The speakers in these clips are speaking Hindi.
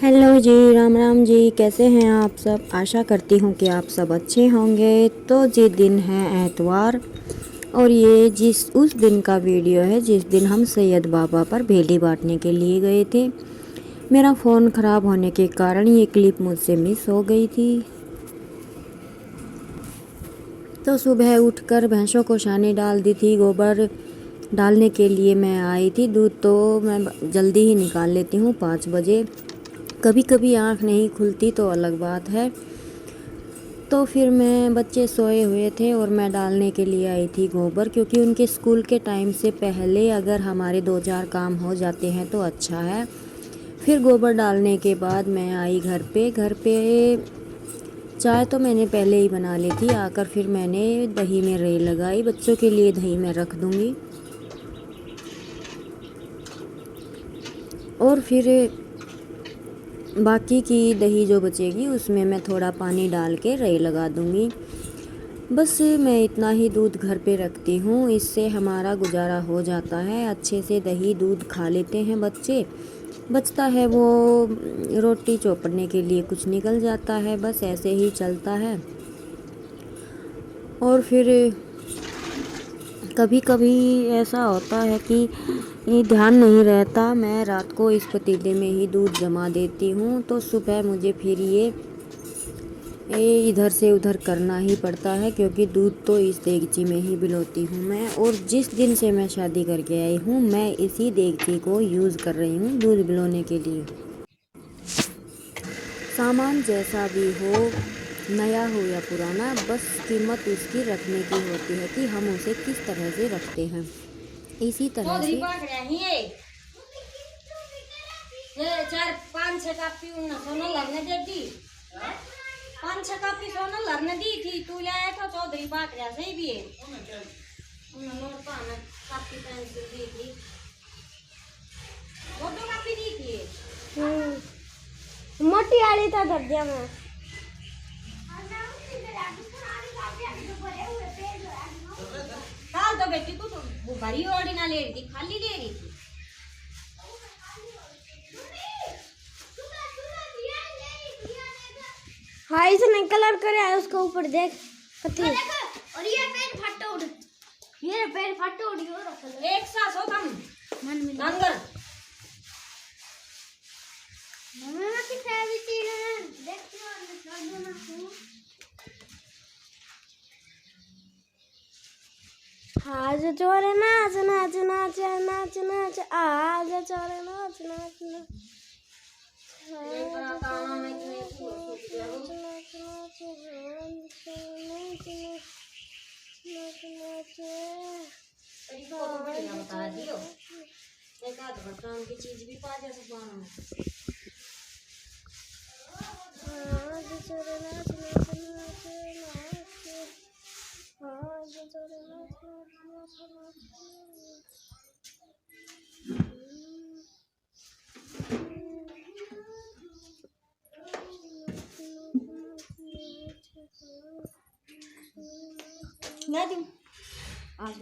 हेलो जी, राम राम जी। कैसे हैं आप सब? आशा करती हूँ कि आप सब अच्छे होंगे। तो ये दिन है एतवार और ये उस दिन का वीडियो है जिस दिन हम सैयद बाबा पर भेली बांटने के लिए गए थे। मेरा फ़ोन ख़राब होने के कारण ये क्लिप मुझसे मिस हो गई थी। तो सुबह उठकर भैंसों को शानी डाल दी थी। गोबर डालने के लिए मैं आई थी। दूध तो मैं जल्दी ही निकाल लेती हूँ 5 बजे। कभी कभी आँख नहीं खुलती तो अलग बात है। तो फिर मैं बच्चे सोए हुए थे और मैं डालने के लिए आई थी गोबर, क्योंकि उनके स्कूल के टाइम से पहले अगर हमारे 2-4 काम हो जाते हैं तो अच्छा है। फिर गोबर डालने के बाद मैं आई घर पे चाय तो मैंने पहले ही बना ली थी। आकर फिर मैंने दही में रेल लगाई। बच्चों के लिए दही मैं रख दूँगी। और फिर बाकी की दही जो बचेगी उसमें मैं थोड़ा पानी डाल के रई लगा दूँगी। बस मैं इतना ही दूध घर पे रखती हूँ, इससे हमारा गुजारा हो जाता है। अच्छे से दही दूध खा लेते हैं बच्चे। बचता है वो रोटी चौपड़ने के लिए कुछ निकल जाता है। बस ऐसे ही चलता है। और फिर कभी कभी ऐसा होता है कि ये ध्यान नहीं रहता, मैं रात को इस पतीले में ही दूध जमा देती हूँ। तो सुबह मुझे फिर ये इधर से उधर करना ही पड़ता है, क्योंकि दूध तो इस देगची में ही बिलोती हूँ मैं। और जिस दिन से मैं शादी करके आई हूँ मैं इसी देगची को यूज़ कर रही हूँ दूध बिलोने के लिए। सामान जैसा भी हो, नया हो या पुराना, बस कीमत उसकी रखने की होती है कि हम उसे किस तरह से रखते हैं। इसी तरह से चार पाँच छः कापी सोना लड़ने दे दी। 5-6 कापी सोना लड़ने दी थी। तू लाया था चौधरी बात रहा सही भी है। नोट पाना कापी पेंसिल दी थी। वो दो कापी दी थी। मोटी वाली था धर दिया मैं। डाल तो बेटी, तू तो भरी ओड़ी ना ले रही थी, खाली ले रही थी। हाँ इसने कलर करे है उसके ऊपर देख कथी। और ये पेन फटो उड़, ये पेन फटो उड़ी और एक साथ हो तुम मन में अंदर मम्मा की फेवरेट चीज है देखती हो कर दो ना हूं। आज चोरे नाच नाच नाच नाच नाच आज चोरे नाच नाच नाच की चीज भी पा जा आज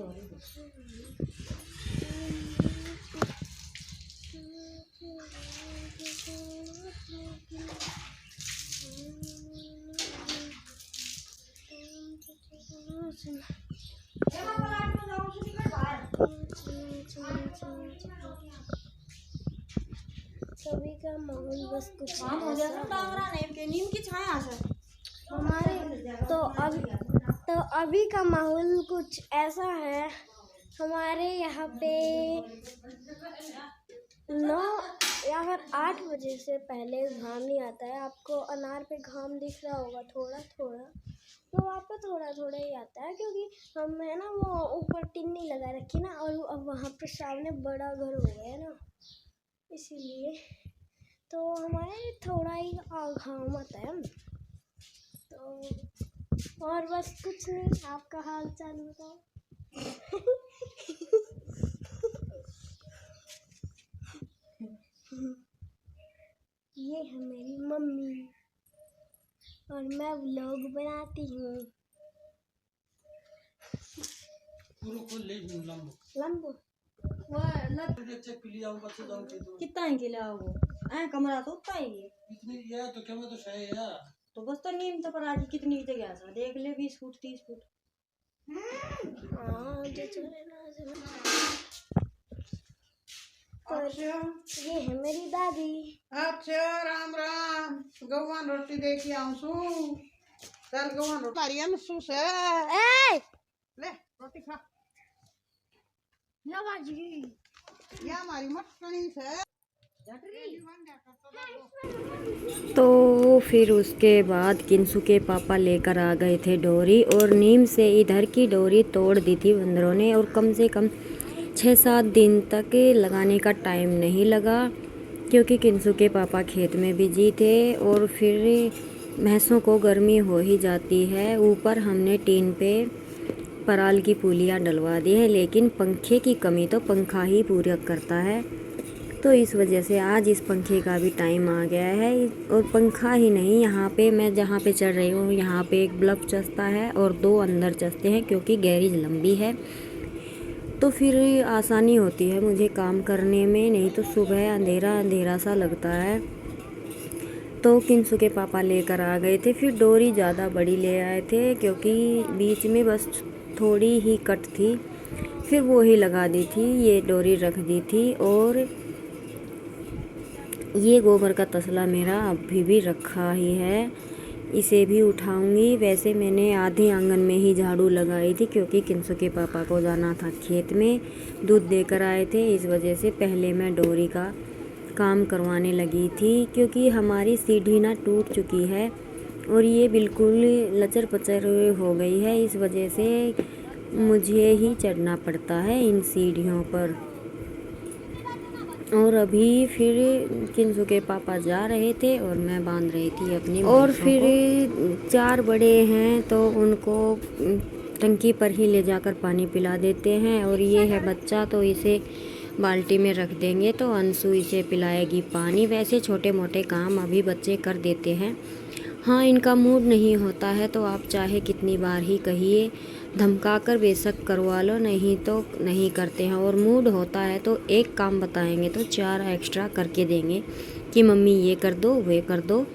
सभी का माहौल बस कुछ नीम की छाया हमारे तो अभी का माहौल कुछ ऐसा है। हमारे यहाँ पे 9 या फिर 8 बजे से पहले घाम नहीं आता है। आपको अनार पे घाम दिख रहा होगा थोड़ा थोड़ा, तो वहाँ पे थोड़ा थोड़ा ही आता है, क्योंकि हम है ना वो ऊपर टिन्नी लगा रखी ना, और अब वहाँ पे सामने बड़ा घर हो गया है ना, इसीलिए तो हमारे थोड़ा ही घाम आता है। तो और बस कुछ नहीं, आपका हाल चाल बताओ। ये है मेरी मम्मी और मैं व्लॉग बनाती हूँ। लंबो कितना ही किला वो कमरा तो उतना ही है इतनी या तो क्या मैं तो सही है तो बस तो नीम तो पर आज कितनी जगह सा देख ले 20 फुट 30 फुट। हाँ जो चले ना पर ये है मेरी दादी। अच्छा राम राम गौवान रोटी देखी आऊं सू चल गौवान रोटी मारी अनसू से ए ले रोटी खा लो बाजी या हमारी मटकनी से तो फिर उसके बाद किंसु के पापा लेकर आ गए थे डोरी और नीम से इधर की डोरी तोड़ दी थी बंदरों ने और कम से कम 6-7 दिन तक लगाने का टाइम नहीं लगा क्योंकि किंसु के पापा खेत में बिजी थे और फिर भैंसों को गर्मी हो ही जाती है। ऊपर हमने टीन पे पराल की पुलियाँ डलवा दी है लेकिन पंखे की कमी तो पंखा ही पूरा करता है, तो इस वजह से आज इस पंखे का भी टाइम आ गया है। और पंखा ही नहीं, यहाँ पे मैं जहाँ पे चढ़ रही हूँ यहाँ पे एक बल्ब चसता है और 2 अंदर चसते हैं क्योंकि गैरेज लंबी है तो फिर आसानी होती है मुझे काम करने में, नहीं तो सुबह अंधेरा अंधेरा सा लगता है। तो किंसु के पापा लेकर आ गए थे, फिर डोरी ज़्यादा बड़ी ले आए थे क्योंकि बीच में बस थोड़ी ही कट थी, फिर वो ही लगा दी थी, ये डोरी रख दी थी। और ये गोबर का तसला मेरा अभी भी रखा ही है, इसे भी उठाऊंगी। वैसे मैंने आधे आंगन में ही झाड़ू लगाई थी क्योंकि किंसु के पापा को जाना था खेत में, दूध देकर आए थे, इस वजह से पहले मैं डोरी का काम करवाने लगी थी क्योंकि हमारी सीढ़ी ना टूट चुकी है और ये बिल्कुल लचर पचर हो गई है, इस वजह से मुझे ही चढ़ना पड़ता है इन सीढ़ियों पर। और अभी फिर किंसु के पापा जा रहे थे और मैं बांध रही थी अपनी और फिर 4 बड़े हैं तो उनको टंकी पर ही ले जाकर पानी पिला देते हैं और ये है बच्चा तो इसे बाल्टी में रख देंगे तो अंशु इसे पिलाएगी पानी। वैसे छोटे मोटे काम अभी बच्चे कर देते हैं, हाँ इनका मूड नहीं होता है तो आप चाहे कितनी बार ही कहिए, धमका कर बेशक करवा लो, नहीं तो नहीं करते हैं। और मूड होता है तो एक काम बताएंगे तो 4 एक्स्ट्रा करके देंगे कि मम्मी ये कर दो वे कर दो।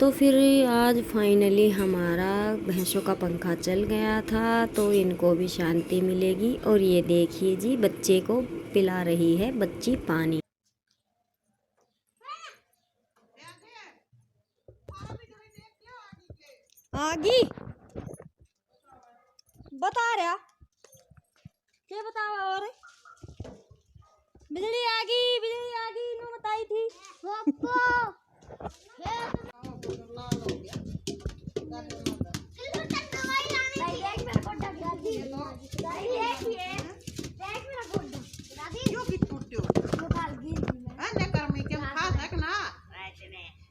तो फिर आज फाइनली हमारा भैंसों का पंखा चल गया था तो इनको भी शांति मिलेगी। और ये देखिए जी बच्चे को पिला रही है बच्ची पानी। आगी बता रहा क्या बतावा और बिजली आ गई नो बताई थी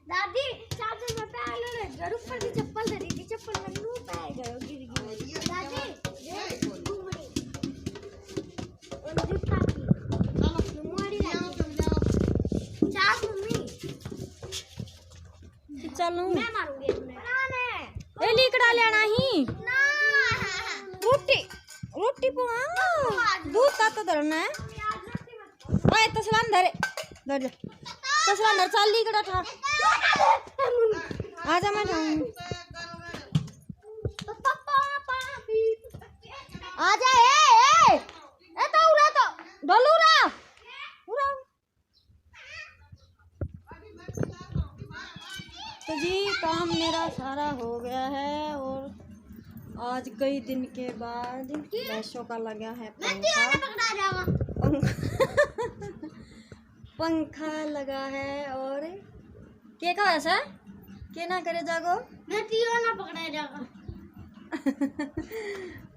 दादी चार्जर में पैर ले गरुड़ पर भी चप्पल धरी थी, चप्पल में लू पैर गयो गिर गई दादी ये घूमड़ी और जूता की मोड़ी लगी चास मम्मी चलो मैं मारूंगी तुम्हें ए लीकड़ा लेना ही ना रोटी पुआ दूध का तो धरना है ओए तसला धरे धर तसला धर चाल लीकड़ा था आजा मैं जाऊंगी आजा ए तो उड़ा तो डोलू रा उड़ा। तो जी काम मेरा सारा हो गया है और आज कई दिन के बाद भैंसों का लगा है पंखा लगा है और क्या का ऐसा क्या ना करे जागो मैं तीर ना पकड़ा जागा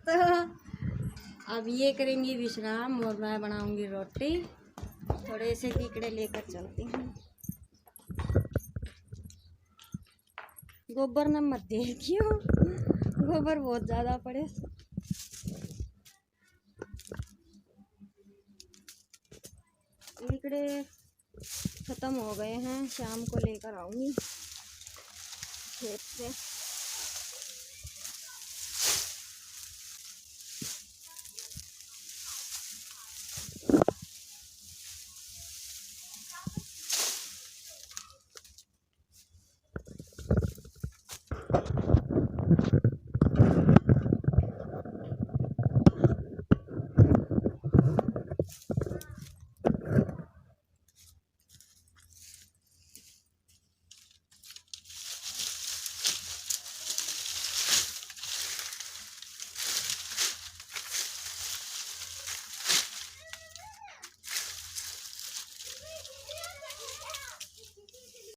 तो अब ये करेंगी विश्राम और मैं बनाऊंगी रोटी। थोड़े से कीकड़े लेकर चलती हूँ। गोबर न मत देखियो, गोबर बहुत ज़्यादा पड़े। कीकड़े ख़त्म हो गए हैं, शाम को लेकर आऊँगी खेत से।